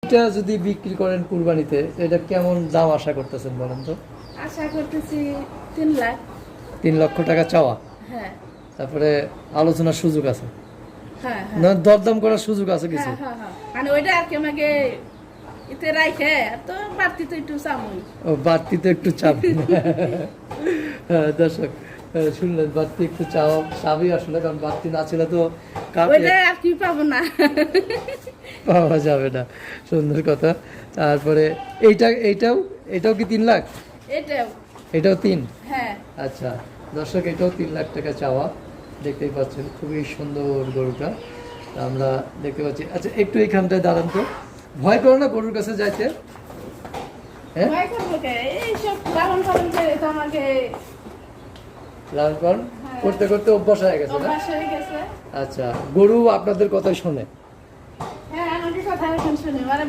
এটা যদি বিক্রি করেন কুরবানিতে এটা কেমন দাম আশা করতেছেন বলেন তো? আশা করতেছি 3 লাখ। 3 লক্ষ টাকা চাওয়া, হ্যাঁ তারপরে আলোচনার সুযোগ আছে হ্যাঁ না, দরদাম করার সুযোগ আছে কিছু? হ্যাঁ মানে ওইটা আর কি আমাকে এতে রাখে তো বাড়তি তো একটু চামই। ও বাড়তি তো একটু চাপ। হ্যাঁ, দর্শক শুনলেন, বাড়তি একটু চাবই আসলে, কারণ বাড়তি না ছিল তো ওইটা আর কি পাবো না। পাওয়া যাবে না। সুন্দর কথা। তারপরে এটাও কি 3 লাখ? এটাও 3? হ্যাঁ আচ্ছা দর্শক, এটাও 3 লাখ টাকা চাওয়া। দেখতেই পাচ্ছেন খুবই সুন্দর গরুটা আমরা দেখতে পাচ্ছি। আচ্ছা একটু এইখানটায় দাঁড়ান তো, ভয় করো না গরুর কাছে যাইতে? হ্যাঁ ভয় করবো কে? এইসব লালন পালন করে তো আমাকে লালন পালন করতে করতে অভ্যাস হয়ে গেছে না? অভ্যাস হয়ে গেছে। আচ্ছা, গরু আপনাদের কথাই শোনে? হ্যাঁ আমাকে কথা এখন শুনে মানে